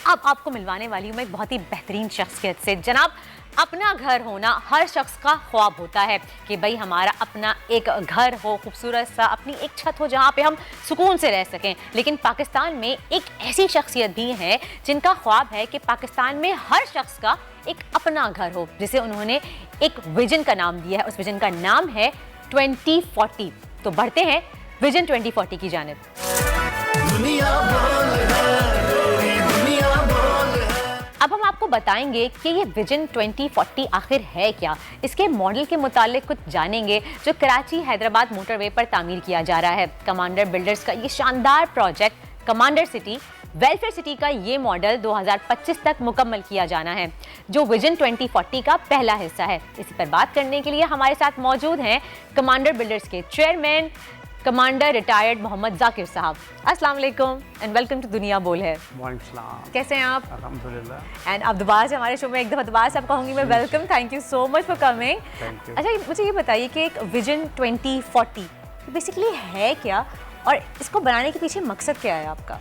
अब आपको मिलवाने वाली हूँ मैं एक बहुत ही बेहतरीन शख्सियत से। जनाब, अपना घर होना हर शख्स का ख्वाब होता है कि भाई हमारा अपना एक घर हो, खूबसूरत सा, अपनी एक छत हो जहाँ पे हम सुकून से रह सकें। लेकिन पाकिस्तान में एक ऐसी शख्सियत भी है जिनका ख्वाब है कि पाकिस्तान में हर शख्स का एक अपना घर हो, जिसे उन्होंने एक विजन का नाम दिया है। उस विजन का नाम है 2040। तो बढ़ते हैं विजन 2040 की जानिब। अब हम आपको बताएंगे कि ये विजन 2040 आखिर है क्या। इसके मॉडल के मुतालिक कुछ जानेंगे जो कराची हैदराबाद मोटरवे पर तामीर किया जा रहा है। कमांडर बिल्डर्स का ये शानदार project commander city welfare city का ये मॉडल 2025 तक मुकम्मल किया जाना है, जो विजन 2040 का पहला हिस्सा है। इसी पर बात करने के लिए हमारे साथ मौजूद हैं कमांडर बिल्डर्स के chairman commander retired Mohammad Zakir साहब। अस्सलाम वालेकुम एंड वेलकम टू दुनिया बोल है। कैसे हैं आप? अल्हम्दुलिल्लाह। एंड अब दोबारा से हमारे शो में एक दफ़ा दोबारा से आप कहूँगी मैं welcome, thank you so much for coming. अच्छा, मुझे ये बताइए कि एक विजन 2040 बेसिकली है क्या और इसको बनाने के पीछे मकसद क्या है आपका?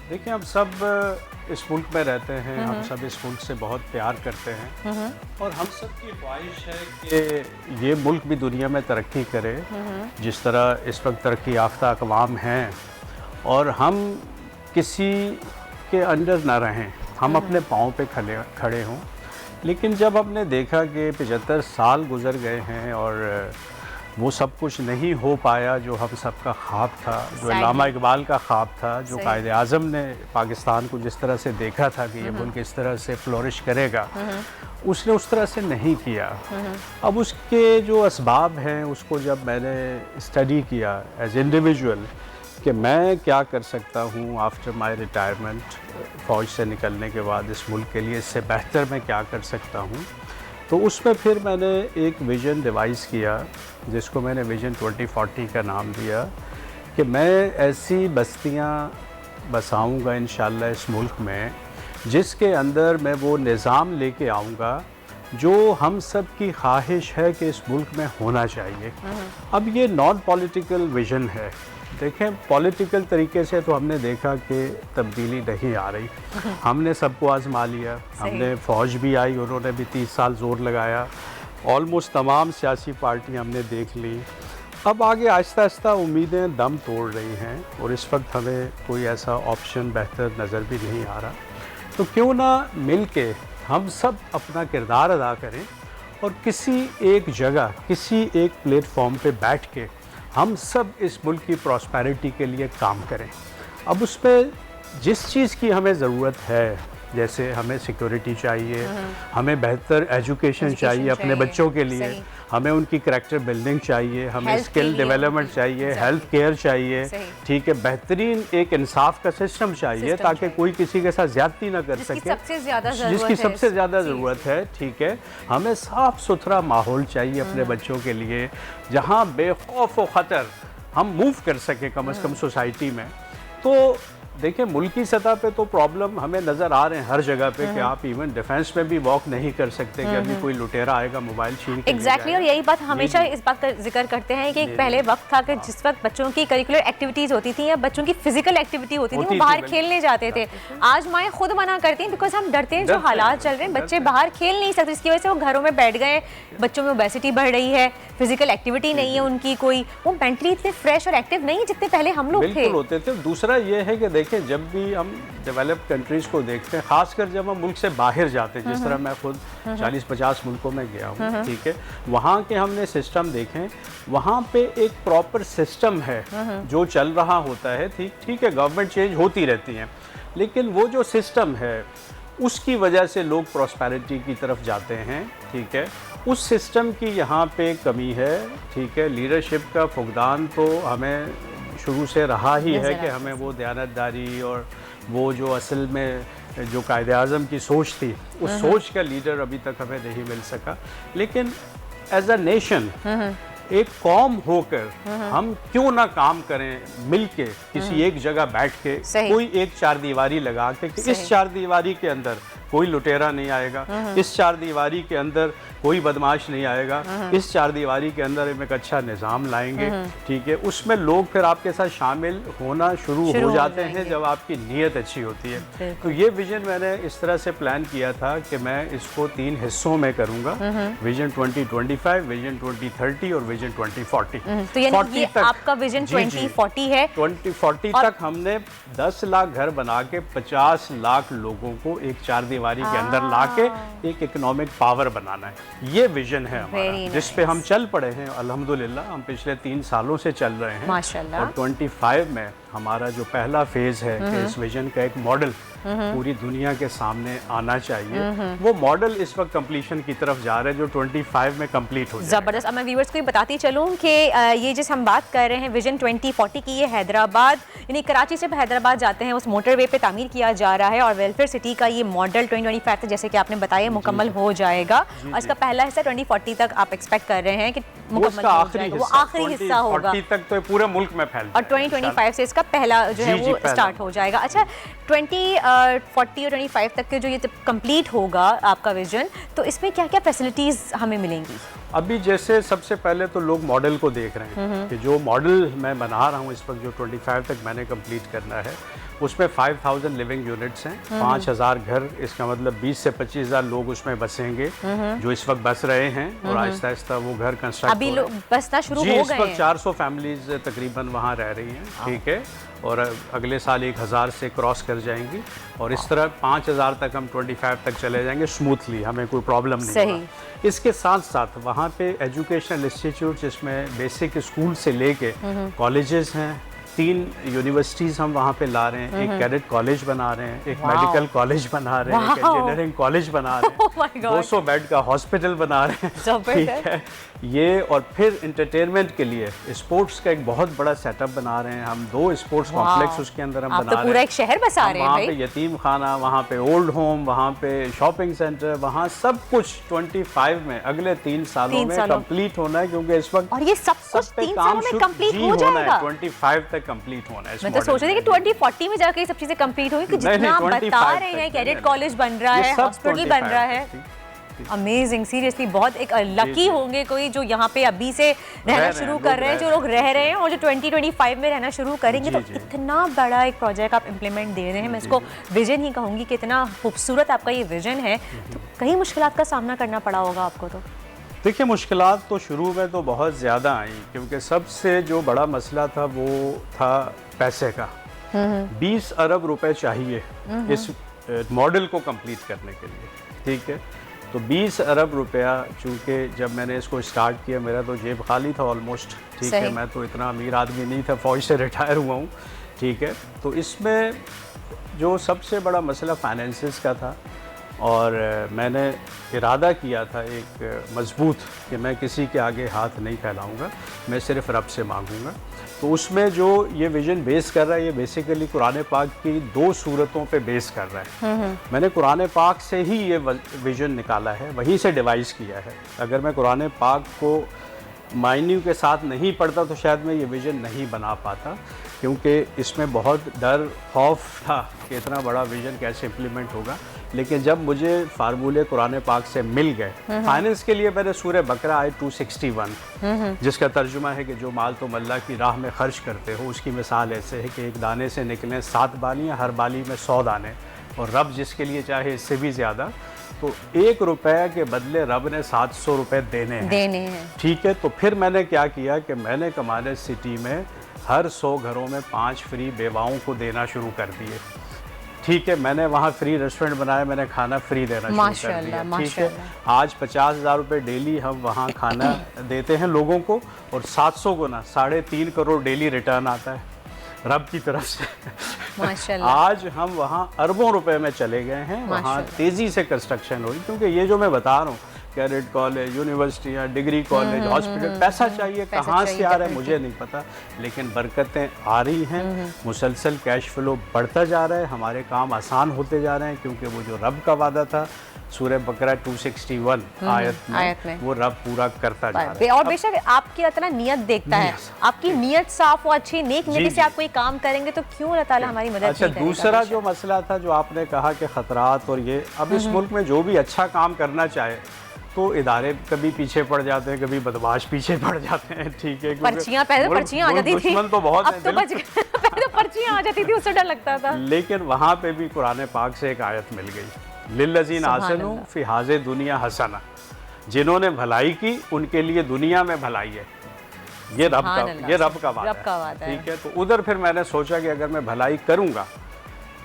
देखिए, हम सब इस मुल्क में रहते हैं, हम सब इस मुल्क से बहुत प्यार करते हैं और हम सब की ख्वाहिश है कि ये मुल्क भी दुनिया में तरक्की करे जिस तरह इस वक्त तरक्की याफ्ता अक़वाम हैं, और हम किसी के अंडर ना रहें, हम अपने पाँव पे खड़े हों। लेकिन जब हमने देखा कि 75 साल गुजर गए हैं और वो सब कुछ नहीं हो पाया जो हम सबका ख्वाब था, जो अल्लामा इकबाल का ख्वाब था, जो कायदे आज़म ने पाकिस्तान को जिस तरह से देखा था कि ये मुल्क इस तरह से फ्लोरिश करेगा, उसने उस तरह से नहीं किया। अब उसके जो असबाब हैं उसको जब मैंने स्टडी किया एज इंडिविजुअल कि मैं क्या कर सकता हूँ आफ्टर माय रिटायरमेंट, फ़ौज से निकलने के बाद इस मुल्क के लिए इससे बेहतर मैं क्या कर सकता हूँ, तो उसमें फिर मैंने एक विज़न डिवाइस किया जिसको मैंने विज़न 2040 का नाम दिया कि मैं ऐसी बस्तियाँ बसाऊँगा इंशाअल्लाह इस मुल्क में जिसके अंदर मैं वो निज़ाम लेके आऊँगा जो हम सब की ख्वाहिश है कि इस मुल्क में होना चाहिए। अब ये नॉन पॉलिटिकल विज़न है। देखें, पॉलिटिकल तरीके से तो हमने देखा कि तब्दीली नहीं आ रही। हमने सबको आजमा लिया, हमने फ़ौज भी आई, उन्होंने भी 30 साल ज़ोर लगाया, ऑलमोस्ट तमाम सियासी पार्टियां हमने देख ली। अब आगे आहिस्ता आहिस्ता उम्मीदें दम तोड़ रही हैं और इस वक्त हमें कोई ऐसा ऑप्शन बेहतर नज़र भी नहीं आ रहा। तो क्यों ना मिल के हम सब अपना किरदार अदा करें और किसी एक जगह, किसी एक प्लेटफॉर्म पे बैठ के हम सब इस मुल्क की प्रॉस्पेरिटी के लिए काम करें। अब उस पर जिस चीज़ की हमें ज़रूरत है, जैसे हमें सिक्योरिटी चाहिए, हमें बेहतर एजुकेशन चाहिए अपने बच्चों के लिए, हमें उनकी करैक्टर बिल्डिंग चाहिए, हमें स्किल डेवलपमेंट चाहिए, हेल्थ केयर चाहिए, ठीक है, बेहतरीन एक इंसाफ का सिस्टम चाहिए ताकि कोई किसी के साथ ज्यादती ना कर सके, जिसकी सबसे ज़्यादा ज़रूरत है, ठीक है। हमें साफ़ सुथरा माहौल चाहिए अपने बच्चों के लिए जहाँ बेखौफ व ख़तर हम मूव कर सकें कम से कम सोसाइटी में। तो देखिए, मुल्की सतह पे तो प्रॉब्लम हमें नज़र आ रहे हैं हर जगह पे कि आप इवन डिफेंस में भी वॉक नहीं कर सकते कि अभी कोई लुटेरा आएगा मोबाइल छीन के एग्जैक्टली। और यही बात हमेशा इस बात का जिक्र करते हैं कि एक पहले वक्त था कि जिस वक्त बच्चों की करिकुलर एक्टिविटीज़ होती थी या बच्चों की फिजिकल एक्टिविटी होती थी, वो बाहर खेलने जाते थे। आज माएँ खुद मना करती हैं बिकॉज हम डरते हैं, जो हालात चल रहे हैं बच्चे बाहर खेल नहीं सकते, इसकी वजह से वो घरों में बैठ गए, बच्चों में ओबेसिटी बढ़ रही है, फिजिकल एक्टिविटी नहीं है उनकी कोई, वो मेंटली इतने फ्रेश और एक्टिव नहीं जितने पहले हम लोग थे होते थे। दूसरा ये है कि देखें, जब भी हम डेवलप्ड कंट्रीज़ को देखते हैं, ख़ासकर जब हम मुल्क से बाहर जाते हैं, जिस तरह मैं खुद 40-50 मुल्कों में गया हूँ, ठीक है, वहाँ के हमने सिस्टम देखें, वहाँ पे एक प्रॉपर सिस्टम है जो चल रहा होता है। ठीक है, गवर्नमेंट चेंज होती रहती हैं, लेकिन वो जो सिस्टम है उसकी वजह से लोग प्रॉस्पेरिटी की तरफ जाते हैं, ठीक है। उस सिस्टम की यहाँ पे कमी है, ठीक है। लीडरशिप का फुकदान तो हमें शुरू से रहा ही है कि हमें वो दयानतदारी और वो जो असल में जो कायदे आज़म की सोच थी, उस सोच का लीडर अभी तक हमें नहीं मिल सका। लेकिन एज अ नेशन, एक कौम होकर हम क्यों ना काम करें मिल के, किसी एक जगह बैठ के, कोई एक चार दीवारी लगा के कि इस चार दीवारी के अंदर कोई लुटेरा नहीं आएगा, इस चार दीवारी के अंदर कोई बदमाश नहीं आएगा, इस चार दीवारी के अंदर हम एक अच्छा निज़ाम लाएंगे, ठीक है। उसमें लोग फिर आपके साथ शामिल होना शुरू हो जाते हैं जब आपकी नीयत अच्छी होती है। तो ये विजन मैंने इस तरह से प्लान किया था कि मैं इसको 3 हिस्सों में करूंगा, विजन 2025, विजन 2030 और विजन 2040। तो यानी ये आपका विजन 2040 है। 2040 तक हमने 10 लाख घर बना के 50 लाख लोगों को एक चार दीवारी के अंदर ला के एक इकोनॉमिक पावर बनाना है। ये विजन है हमारा, जिस पे हम चल पड़े हैं अल्हम्दुलिल्लाह। हम पिछले 3 सालों से चल रहे हैं माशाल्लाह। और 25 में हमारा जो पहला फेज है कि इस विजन का एक मॉडल पूरी दुनिया के सामने आना चाहिए, वो मॉडल इस वक्त कंप्लीशन की तरफ जा रहा है जो 25 में कंप्लीट हो जाएगा। ज़बरदस्त। अब मैं व्यूअर्स को ये बताती चलूँ कि ये जिस हम बात कर रहे हैं विजन 2040 की, ये हैदराबाद यानी कराची से हैदराबाद जाते हैं उस मोटरवे पे तामीर किया जा रहा है और वेलफेयर सिटी का ये मॉडल 2025 तक जैसे कि आपने बताया मुकम्मल हो जाएगा और इसका पहला हिस्सा 2040 तक आप एक्सपेक्ट कर रहे हैं कि मुकम्मल हो जाएगा, वो आखिरी हिस्सा होगा 2040 तक तो पूरे मुल्क में फैल और 2025 से इसका पहला जो है वो स्टार्ट हो जाएगा। अच्छा 2040 और 25 तक के जो ये कंप्लीट होगा आपका विजन, तो इसमें क्या क्या फैसिलिटीज़ हमें मिलेंगी? अभी जैसे सबसे पहले तो लोग मॉडल को देख रहे हैं कि जो मॉडल मैं बना रहा हूँ इस वक्त जो 25 तक मैंने कंप्लीट करना है उसमें 5000 लिविंग यूनिट्स हैं, 5000 घर, इसका मतलब 20 से 25,000 लोग उसमें बसेंगे जो इस वक्त बस रहे हैं और आहिस्ता आहिस्ता वो घर कंस्ट्रक्ट अभी लोग बसना शुरू हो गए हैं। इस वक्त 400 फैमिलीज तकरीबन वहाँ रह रही हैं, ठीक है, और अगले साल 1000 से क्रॉस कर जाएंगी और इस तरह 5000 तक हम 25 तक चले जाएंगे स्मूथली, हमें कोई प्रॉब्लम नहीं होगा। इसके साथ साथ वहाँ पे एजुकेशनल इंस्टीट्यूट जिसमें बेसिक स्कूल से लेके कॉलेजेस हैं, 3 यूनिवर्सिटीज़ हम वहाँ पे ला रहे हैं, एक कैडेट कॉलेज बना रहे हैं, एक मेडिकल कॉलेज बना रहे हैं, एक इंजीनियरिंग कॉलेज बना रहे हैं, 200 बेड का हॉस्पिटल बना रहे हैं, ठीक है ये। और फिर इंटरटेनमेंट के लिए स्पोर्ट्स का एक बहुत बड़ा सेटअप बना रहे हैं हम, 2 स्पोर्ट्स कॉम्प्लेक्स उसके अंदर हम बना रहे हैं। पूरा एक शहर बसा रहे हैं वहाँ पे यतीम खाना, वहाँ पे ओल्ड होम, वहाँ पे शॉपिंग सेंटर, वहाँ सब कुछ 25 में अगले 3 सालों में कंप्लीट होना है, क्योंकि इस वक्त और ये सब कुछ 3 सालों में कंप्लीट हो जाएगा। 25 तक कंप्लीट होना है। मैं तो सोच रही थी कि 2040 में जाकर ये सब चीजें कंप्लीट होंगी, जितना बता रहे हैं, कैडेट कॉलेज बन रहा है, हॉस्पिटल बन रहा है। अमेजिंग, सीरियसली बहुत एक लकी होंगे कोई जो यहाँ पे अभी से रहना शुरू कर रहे हैं, जो लोग रह रहे हैं और जो 2025 में रहना शुरू करेंगे। तो इतना बड़ा एक प्रोजेक्ट आप इम्प्लीमेंट दे रहे हैं, मैं इसको विजन ही कहूँगी कि इतना खूबसूरत आपका ये विजन है। तो कई मुश्किलात का सामना करना पड़ा होगा आपको? तो देखिए मुश्किलात तो शुरू में तो बहुत ज़्यादा आई, क्योंकि सबसे जो बड़ा मसला था वो था पैसे का। 20 अरब रुपए चाहिए इस मॉडल को कंप्लीट करने के लिए, ठीक है। तो 20 अरब रुपया, चूँकि जब मैंने इसको स्टार्ट किया मेरा तो जेब खाली था ऑलमोस्ट, ठीक है, मैं तो इतना अमीर आदमी नहीं था, फ़ौज से रिटायर हुआ हूँ, ठीक है। तो इसमें जो सबसे बड़ा मसला फाइनेंसिस का था और मैंने इरादा किया था एक मजबूत कि मैं किसी के आगे हाथ नहीं फैलाऊंगा, मैं सिर्फ रब से मांगूंगा। तो उसमें जो ये विजन बेस कर रहा है ये बेसिकली कुरान पाक की 2 सूरतों पे बेस कर रहा है। मैंने कुरान पाक से ही ये विजन निकाला है, वहीं से डिवाइस किया है। अगर मैं कुरान पाक को मायने के साथ नहीं पढ़ता तो शायद मैं ये विजन नहीं बना पाता, क्योंकि इसमें बहुत डर खौफ था कि इतना बड़ा विजन कैसे इम्प्लीमेंट होगा। लेकिन जब मुझे फार्मूले कुरान पाक से मिल गए, फाइनेंस के लिए मैंने सूरह बकरा आयत 261 जिसका तर्जुमा है कि जो माल तुम अल्लाह की राह में खर्च करते हो उसकी मिसाल ऐसे है कि एक दाने से निकलें 7 बालियाँ, हर बाली में 100 दाने, और रब जिसके लिए चाहे इससे भी ज़्यादा। तो 1 रुपये के बदले रब ने 700 रुपये देने हैं, ठीक है। तो फिर मैंने क्या किया कि मैंने कमाने सिटी में हर 100 घरों में 5 फ्री बेवाओं को देना शुरू कर दिए, ठीक है। मैंने वहाँ फ्री रेस्टोरेंट बनाया, मैंने खाना फ्री देना शुरू कर दिया, ठीक है। आज 50,000 रुपये डेली हम वहाँ खाना देते हैं लोगों को, और 700 को ना 3.5 करोड़ डेली रिटर्न आता है रब की तरफ से। माशाल्लाह। आज हम वहाँ अरबों रुपए में चले गए हैं, वहाँ तेज़ी से कंस्ट्रक्शन हुई, क्योंकि ये जो मैं बता रहा हूँ कैडेट कॉलेज, यूनिवर्सिटियाँ, डिग्री कॉलेज, हॉस्पिटल, पैसा चाहिए, कहाँ से आ रहा है मुझे नहीं पता, लेकिन बरकतें आ रही हैं, मुसलसल कैश फ्लो बढ़ता जा रहा है, हमारे काम आसान होते जा रहे हैं, क्योंकि वो जो रब का वादा था सूरह बकरा 261 आयत में वो रब पूरा करता जा रहा है। और बेशक आपकी इतना नियत देखता है, आपकी नियत साफ और अच्छी नेक नियति से आप कोई काम करेंगे तो क्यों अल्लाह ताला हमारी मदद अच्छा, दूसरा जो मसला था जो आपने कहा कि खतरात और ये, अब इस मुल्क में जो भी अच्छा काम करना चाहे तो इदारे कभी पीछे पड़ जाते हैं, कभी बदमाश पीछे पड़ जाते हैं, ठीक है। पर्चियां पहले पर्चियां आ जाती थी, तो बहुत अब तो पहले पर्चियां आ जाती थी, उससे डर लगता था। लेकिन वहाँ पे भी कुरान पाक से एक आयत मिल गई, लिल्लज़ीन आसनु फी हाज़े दुनिया हसना, जिन्होंने भलाई की उनके लिए दुनिया में भलाई है। ये रब का वादा है, ठीक है। तो उधर फिर मैंने सोचा कि अगर मैं भलाई करूँगा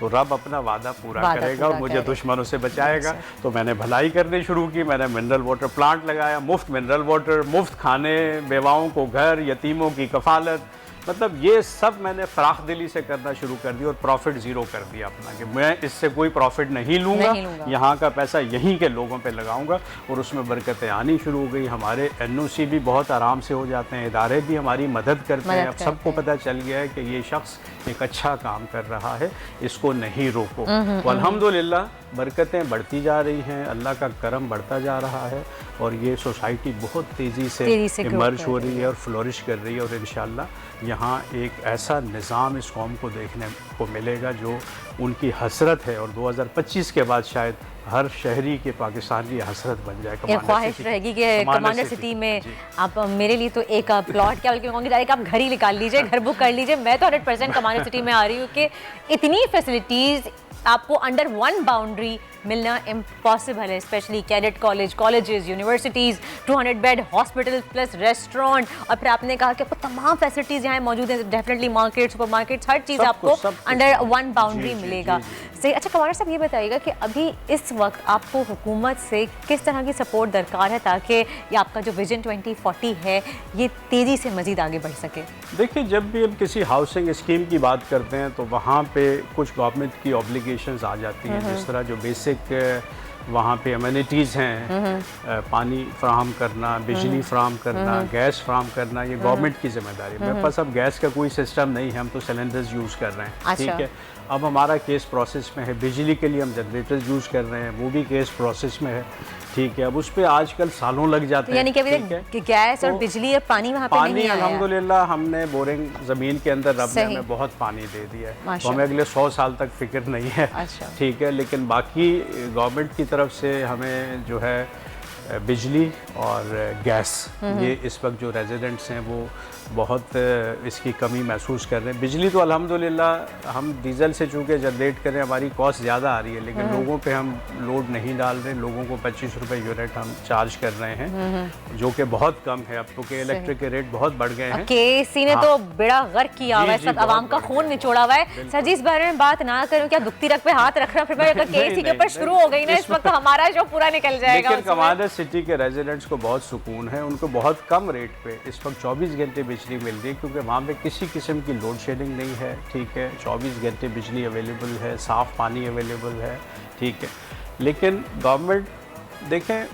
तो रब अपना वादा पूरा करेगा और मुझे दुश्मनों से बचाएगा। तो मैंने भलाई करनी शुरू की, मैंने मिनरल वाटर प्लांट लगाया, मुफ्त मिनरल वाटर, मुफ्त खाने, बेवाओं को घर, यतीमों की कफालत, मतलब ये सब मैंने फ़राख दिली से करना शुरू कर दिया और प्रॉफिट ज़ीरो कर दिया अपना, कि मैं इससे कोई प्रॉफिट नहीं लूँगा, यहाँ का पैसा यहीं के लोगों पे लगाऊंगा और उसमें बरकतें आनी शुरू हो गई। हमारे NOC भी बहुत आराम से हो जाते हैं, इदारे भी हमारी मदद करते हैं। अब सबको पता चल गया है कि ये शख्स एक अच्छा काम कर रहा है, इसको नहीं रोको। तो अल्हम्दुलिल्लाह बरकतें बढ़ती जा रही हैं, अल्लाह का करम बढ़ता जा रहा है और ये सोसाइटी बहुत तेज़ी से इमर्ज हो रही है और फ्लोरिश कर रही है। और इंशाअल्लाह यहाँ एक ऐसा निज़ाम इस कौम को देखने को मिलेगा जो उनकी हसरत है और 2025 के बाद शायद हर शहरी के पाकिस्तान की हसरत बन जाए। ये ख्वाहिश रहेगी कि कमांडर सिटी में आप मेरे लिए तो एक प्लॉट क्या बल्कि कहूँगी डायरेक्ट आप घर ही निकाल लीजिए, घर बुक कर लीजिए। मैं तो 100% कमांडर सिटी में आ रही हूँ कि इतनी फैसिलिटीज़ आपको अंडर वन बाउंड्री मिलना इम्पॉसिबल है, specially cadet colleges, universities, 200 bed hospital plus restaurant, और फिर आपने कहा कि आपको तमाम फैसिलिटीज़ यहाँ मौजूद हैं, डेफिनेटली मार्केट, सुपर मार्केट्स, हर चीज़ आपको अंडर वन बाउंड्री मिलेगा। सही। अच्छा कमांडर साहब ये बताइएगा कि अभी इस वक्त आपको हुकूमत से किस तरह की सपोर्ट दरकार है ताकि ये आपका जो विजन 2040 है ये तेज़ी से मज़ीद आगे बढ़ सके? देखिए, जब भी हम किसी हाउसिंग स्कीम की बात करते हैं तो वहाँ पे कुछ गवर्नमेंट की ऑब्लिगेशंस आ जाती हैं, जिस तरह जो बेसिक वहाँ पे अमेनिटीज़ हैं, पानी फ्राहम करना, बिजली फ्राहम करना, गैस फ्राहम करना, ये गवर्नमेंट की जिम्मेदारी है। मेरे पास अब गैस का कोई सिस्टम नहीं है, हम तो सिलेंडर्स यूज़ कर रहे हैं। अच्छा। ठीक है, अब हमारा केस प्रोसेस में है, बिजली के लिए हम जनरेटर्स यूज़ कर रहे हैं, वो भी केस प्रोसेस में है। ठीक है, अब उस पर आजकल सालों लग जाते हैं। यानी कि अभी तक गैस और बिजली और पानी वहाँ पे नहीं आया। अल्हम्दुलिल्लाह हमने बोरिंग ज़मीन के अंदर रब ने हमें बहुत पानी दे दिया है, तो हमें अगले 100 साल तक फिक्र नहीं है। अच्छा। ठीक है, लेकिन बाकी गवर्नमेंट की तरफ से हमें जो है बिजली और गैस, ये इस वक्त जो रेजिडेंट्स हैं वो बहुत इसकी कमी महसूस कर रहे हैं। बिजली तो अल्हम्दुलिल्लाह हम डीजल से चूँकि जनरेट करें हमारी कॉस्ट ज़्यादा आ रही है, लेकिन लोगों पे हम लोड नहीं डाल रहे, लोगों को 25 रुपये यूनिट हम चार्ज कर रहे हैं, जो कि बहुत कम है। अब तो के इलेक्ट्रिक के रेट बहुत बढ़ गए हैं। केसी ने तो बेड़ा गर्क किया हुआ है, सब आवाम का खून निचोड़ा हुआ है। सर जी इस बारे में बात ना करूँ, क्या दुखती रख पे हाथ रख रहा, फिर अगर केसी के ऊपर शुरू हो गई ना इस वक्त हमारा जो पूरा निकल जाएगा। लेकिन कमांडर सिटी के रेजिडेंट्स को बहुत सुकून है, उनको बहुत कम रेट पे इस वक्त 24 घंटे बिजली मिल रही है, क्योंकि वहाँ पे किसी किस्म की लोड शेडिंग नहीं है। ठीक है, 24 घंटे बिजली अवेलेबल है, साफ़ पानी अवेलेबल है। ठीक है, लेकिन गवर्नमेंट देखें,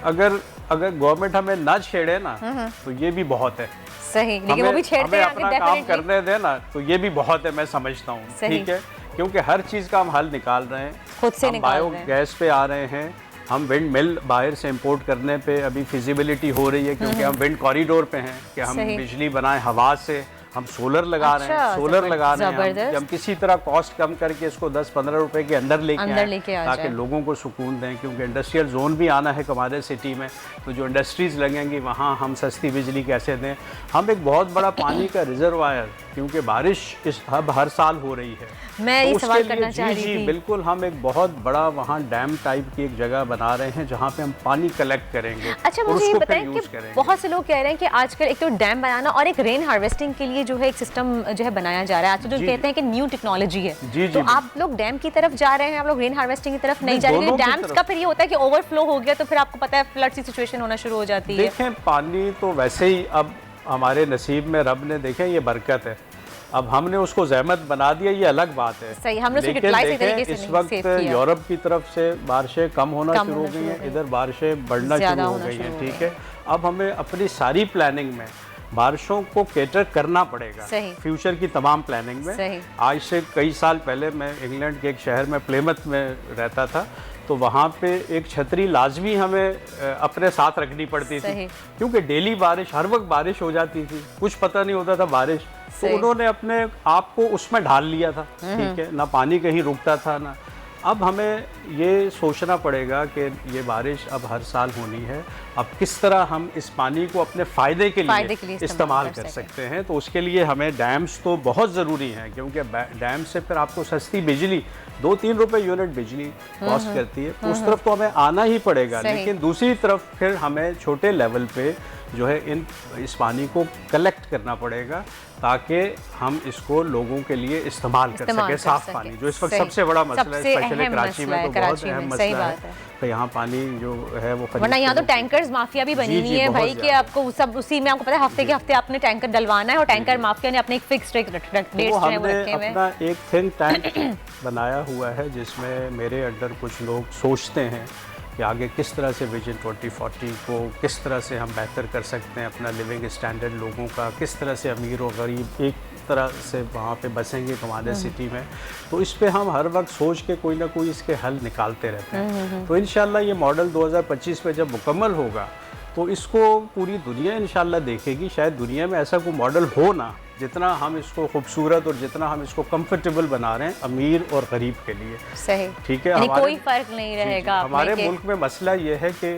अगर गवर्नमेंट हमें ना छेड़े ना तो ये भी बहुत है। सही, लेकिन वो भी छेड़ते हैं, अपना काम करने दे ना तो ये भी बहुत है, मैं समझता हूँ। ठीक है, क्योंकि हर चीज़ का हम हल निकाल रहे हैं, खुद से निकाल रहे हैं, बायोगैस पे आ रहे हैं, हम विंड मिल बाहर से इंपोर्ट करने पे अभी फिजिबिलिटी हो रही है, क्योंकि हम विंड कॉरिडोर पे हैं कि हम बिजली बनाएं हवा से। हम सोलर लगा रहे हैं, सोलर लगा रहे हैं, हम किसी तरह कॉस्ट कम करके इसको 10-15 रुपए के अंदर लेके आए ताकि लोगों को सुकून दें, क्योंकि इंडस्ट्रियल जोन भी आना है हमारे सिटी में, तो जो इंडस्ट्रीज़ लगेंगी वहाँ हम सस्ती बिजली कैसे दें। हम एक बहुत बड़ा पानी का रिजर्वायर, क्योंकि बारिश अब हर साल हो रही है, मैं ये सवाल करना चाह रही थी। बिल्कुल, हम एक बहुत बड़ा वहाँ डैम टाइप की एक जगह बना रहे हैं जहाँ पे हम पानी कलेक्ट करेंगे। अच्छा, मुझे ये बताएं कि बहुत से लोग कह रहे हैं कि आजकल एक तो डैम बनाना और एक रेन हार्वेस्टिंग के लिए जो है एक सिस्टम जो है बनाया जा रहा है। आजकल जो कहते हैं कि न्यू टेक्नोलॉजी है, तो आप लोग डैम की तरफ जा रहे हैं, आप लोग रेन हार्वेस्टिंग की तरफ नहीं जा रहे हैं। डैम्स का फिर ये होता है कि ओवरफ्लो हो गया तो फिर आपको पता है फ्लड की सिचुएशन होना शुरू हो जाती है। देखें, पानी तो वैसे ही अब हमारे नसीब में रब ने, देखें ये बरकत है, अब हमने उसको जहमत बना दिया, ये अलग बात है। सही, हमने लेकिन देखें इस वक्त यूरोप की तरफ से बारिशें कम होना शुरू हो गई हैं, इधर बारिशें बढ़ना शुरू हो गई हैं। ठीक है, अब हमें अपनी सारी प्लानिंग में बारिशों को कैटर करना पड़ेगा, फ्यूचर की तमाम प्लानिंग में। आज से कई साल पहले मैं इंग्लैंड के एक शहर में प्लेमथ में रहता था, तो वहाँ पे एक छतरी लाजमी हमें अपने साथ रखनी पड़ती थी, क्योंकि डेली बारिश, हर वक्त बारिश हो जाती थी, कुछ पता नहीं होता था बारिश। तो उन्होंने अपने आप को उसमें ढाल लिया था, ठीक है ना, पानी कहीं रुकता था ना। अब हमें ये सोचना पड़ेगा कि ये बारिश अब हर साल होनी है, अब किस तरह हम इस पानी को अपने फ़ायदे के लिए इस्तेमाल कर सकते हैं। तो उसके लिए हमें डैम्स तो बहुत ज़रूरी हैं, क्योंकि डैम से फिर आपको सस्ती बिजली 2-3 रुपए यूनिट बिजली कॉस्ट करती है, तो उस तरफ तो हमें आना ही पड़ेगा। लेकिन दूसरी तरफ फिर हमें छोटे लेवल पे जो है इस पानी को कलेक्ट करना पड़ेगा, ताकि हम इसको लोगों के लिए इस्तेमाल कर सकें, साफ पानी, जो इस वक्त सबसे बड़ा मसला है, स्पेशली कराची में तो बहुत अहम मसला है। तो यहाँ पानी जो है वो, वरना यहाँ तो टैंकर्स माफिया भी बनी हुई है भाई, कि आपको सब उसी में, आपको पता है हफ्ते के हफ्ते आपने टैंकर डलवाना है, और टैंकर माफिया ने अपने एक फिक्स डेट्स रखे हुए हैं। अपना एक थिंक टैंक बनाया हुआ है, जिसमें मेरे अंडर कुछ लोग सोचते हैं कि आगे किस तरह से विजन 2040 को किस तरह से हम बेहतर कर सकते हैं, अपना लिविंग स्टैंडर्ड लोगों का किस तरह से अमीर और गरीब एक तरह से वहाँ पे बसेंगे कमांडर सिटी में। तो इस पे हम हर वक्त सोच के कोई ना कोई इसके हल निकालते रहते हैं। तो इंशाल्लाह ये मॉडल 2025 में जब मुकम्मल होगा तो इसको पूरी दुनिया इंशाल्लाह देखेगी। शायद दुनिया में ऐसा कोई मॉडल हो ना, जितना हम इसको खूबसूरत और जितना हम इसको कंफर्टेबल बना रहे हैं अमीर और गरीब के लिए। सही, ठीक है, कोई फर्क नहीं रहेगा। हमारे मुल्क में मसला ये है कि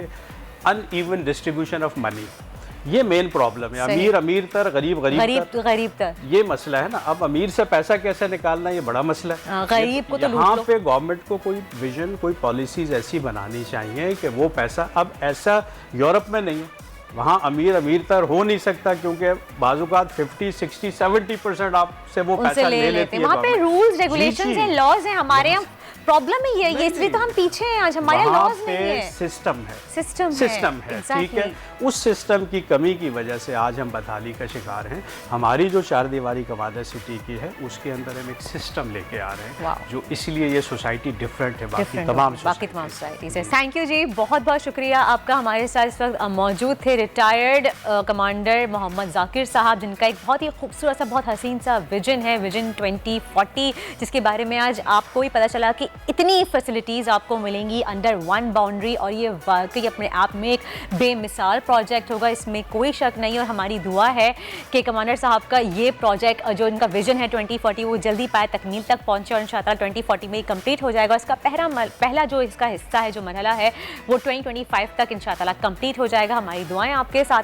अनइवन डिस्ट्रीब्यूशन ऑफ मनी, ये मेन प्रॉब्लम है। अमीर अमीर तर, गरीब गरीब तर, ये मसला है ना। अब अमीर से पैसा कैसे निकालना, ये बड़ा मसला है। गरीब को तो यहाँ पे गवर्नमेंट को कोई विजन, कोई पॉलिसीज ऐसी बनानी चाहिए कि वो पैसा, अब ऐसा यूरोप में नहीं है, वहाँ अमीर अमीर तर हो नहीं सकता, क्योंकि बाज़-औक़ात 50, 60, 70% आपसे वो पैसा ले लेती है। वहाँ पे रूल्स, रेगुलेशंस हैं, लॉज हैं। हमारे यहाँ प्रॉब्लम ही है, इसलिए तो हम पीछे हैं आज, हमारे लॉज नहीं है, सिस्टम है, सिस्टम है, ठीक है। उस सिस्टम की कमी की वजह से आज हम बदहाली का शिकार हैं। हमारी जो चार दीवारी कमांडर सिटी की है, उसके अंदर हम एक सिस्टम लेके आ रहे हैं, जो इसलिए ये सोसाइटी डिफरेंट है बाकी तमाम सोसाइटी से। थैंक यू जी, बहुत बहुत शुक्रिया आपका हमारे साथ इस वक्त मौजूद थे रिटायर्ड कमांडर मोहम्मद जाकिर साहब, जिनका एक बहुत ही खूबसूरत सा, बहुत हसीन सा विजन है, विजन 2040, जिसके बारे में आज आपको ही पता चला कि इतनी फैसिलिटीज़ आपको मिलेंगी अंडर वन बाउंड्री, और ये वाकई अपने आप में एक बेमिसाल प्रोजेक्ट होगा, इसमें कोई शक नहीं। और हमारी दुआ है कि कमांडर साहब का ये प्रोजेक्ट, जो इनका विजन है 2040, वो जल्दी पाए, तकमील तक पहुंचे, और इंशाअल्लाह 2040 में कंप्लीट हो जाएगा। इसका पहला जो इसका हिस्सा है, जो मरहला है, वो 2025 तक इंशाअल्लाह कंप्लीट हो जाएगा। हमारी दुआएं आपके साथ हैं।